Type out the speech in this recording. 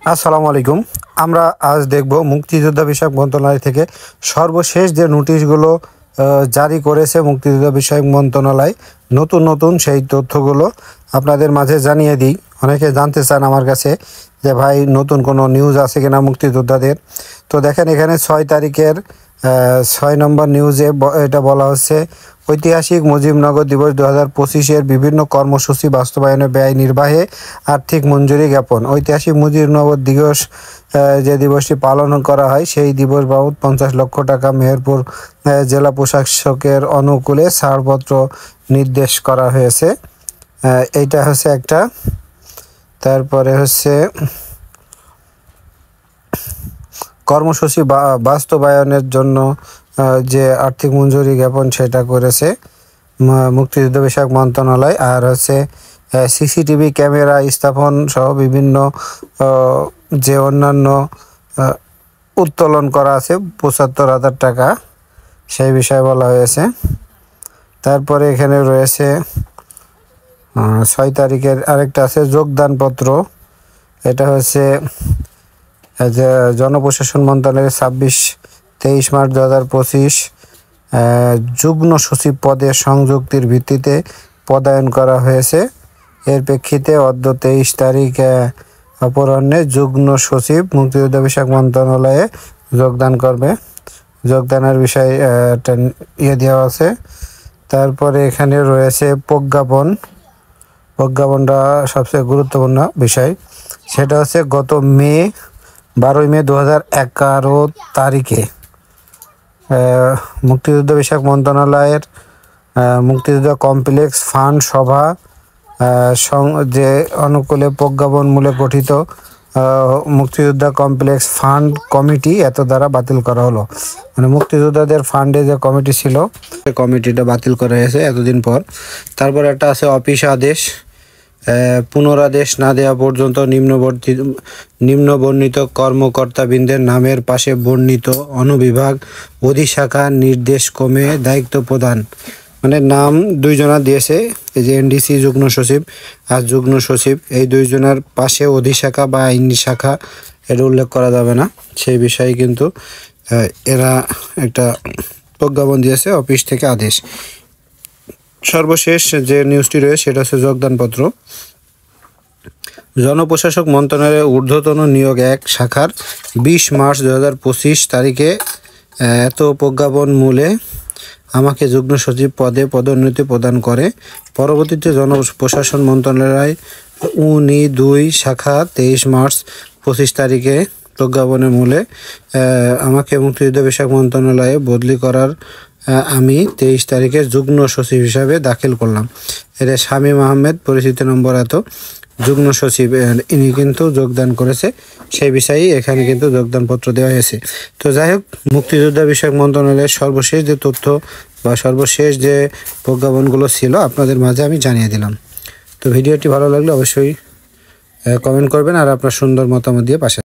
আসসালামু আলাইকুম। আমরা আজ দেখব মুক্তিযোদ্ধা বিষয়ক মন্ত্রণালয় থেকে সর্বশেষ যে নোটিশগুলো জারি করেছে মুক্তিযোদ্ধা বিষয়ক মন্ত্রণালয়। নতুন সেই তথ্যগুলো আপনাদের মাঝে জানিয়ে দিই। অনেকে জানতে চান আমার কাছে যে ভাই নতুন কোনো নিউজ আছে কিনা মুক্তিযোদ্ধাদের। তো দেখেন এখানে 6 তারিখের 6 নম্বর নিউজে এটা বলা হচ্ছে, ঐতিহাসিক মুজিবনগর দিবস 2025-এর বিভিন্ন কর্মসূচি বাস্তবায়নে ব্যয় নির্বাহে আর্থিক মঞ্জুরি জ্ঞাপন। ঐতিহাসিক মুজিবনগর দিবস যে দিবসটি পালন করা হয় সেই দিবস বাবদ 50 লক্ষ টাকা মেহেরপুর জেলা প্রশাসকের অনুকূলে ছাড়পত্র নির্দেশ করা হয়েছে। এইটা হচ্ছে একটা। তারপরে হচ্ছে কর্মসূচি বাস্তবায়নের জন্য যে আর্থিক মঞ্জুরি জ্ঞাপন সেটা করেছে মুক্তিযুদ্ধ বিষয়ক মন্ত্রণালয়। আর হচ্ছে সিসিটিভি ক্যামেরা স্থাপন সহ বিভিন্ন যে অন্যান্য উত্তোলন করা আছে 75,000 টাকা, সেই বিষয়ে বলা হয়েছে। তারপরে এখানে রয়েছে 6 তারিখের আরেকটা আছে যোগদানপত্র। এটা হচ্ছে যে জনপ্রশাসন মন্ত্রণালয়ের 23 মার্চ 2025 যুগ্ম সচিব পদে সংযুক্তির ভিত্তিতে পদায়ন করা হয়েছে। এর প্রেক্ষিতে অদ্য 23 তারিখ অপরাহ্নে যুগ্ম সচিব মুক্তিযোদ্ধা বিষয়ক মন্ত্রণালয়ে যোগদান করবে। যোগদানের বিষয়ে দেওয়া আছে। তারপরে এখানে রয়েছে প্রজ্ঞাপনটা সবচেয়ে গুরুত্বপূর্ণ বিষয়। সেটা হচ্ছে গত 12 মে 2011 তারিখে মুক্তিযুদ্ধ বিষয়ক মন্ত্রণালয়ের মুক্তিযুদ্ধ কমপ্লেক্স ফান্ড সভা যে অনুকূলে প্রজ্ঞাপন মূলে গঠিত মুক্তিযোদ্ধা কমপ্লেক্স ফান্ড কমিটি এত দ্বারা বাতিল করা হলো। মানে মুক্তিযোদ্ধাদের ফান্ডে যে কমিটি ছিল সেই কমিটিটা বাতিল করা হয়েছে এতদিন পর। তারপর একটা আছে অফিস আদেশ, পুনরাদেশ না দেওয়া পর্যন্ত নিম্নবর্ণিত কর্মকর্তাবৃন্দের নামের পাশে বর্ণিত অনুবিভাগ অধিশাখা নির্দেশ ক্রমে দায়িত্ব প্রদান। মানে নাম দুইজনা দিয়েছে, এই যে এনডিসি যুগ্ম সচিব আর যুগ্ম সচিব, এই দুইজনের পাশে অধিশাখা বা আইনি শাখা এটা উল্লেখ করা যাবে না। সেই বিষয়ে কিন্তু এরা একটা প্রজ্ঞাপন দিয়েছে অফিস থেকে আদেশ। সর্বশেষ যে নিউজটি রয়েছে সেটা হচ্ছে যোগদানপত্র। জনপ্রশাসক মন্ত্রণালয়ের ঊর্ধ্বতন নিয়োগ 1 শাখার 20 মার্চ 2025 তারিখে এত প্রজ্ঞাপন মূলে আমাকে যুগ্ম সচিব পদে পদোন্নতি প্রদান করে। পরবর্তীতে জনপ্রশাসন মন্ত্রণালয় 2 শাখা 23 মার্চ 25 তারিখে প্রজ্ঞাপনের মূলে আমাকে মুক্তিযুদ্ধ বিষয়ক মন্ত্রণালয়ে বদলি করার আমি 23 তারিখে যুগ্ম সচিব হিসাবে দাখিল করলাম। এটা শামীম আহমেদ, পরিচিতি নম্বর এত, যুগ্ম সচিব, ইনি কিন্তু যোগদান করেছে। সেই বিষয়েই এখানে কিন্তু যোগদানপত্র দেওয়া হয়েছে। তো যাই হোক, মুক্তিযোদ্ধা বিষয়ক মন্ত্রণালয়ের সর্বশেষ যে তথ্য বা সর্বশেষ যে প্রজ্ঞাপনগুলো ছিল আপনাদের মাঝে আমি জানিয়ে দিলাম। তো ভিডিওটি ভালো লাগলে অবশ্যই কমেন্ট করবেন আর আপনার সুন্দর মতামত দিয়ে পাশে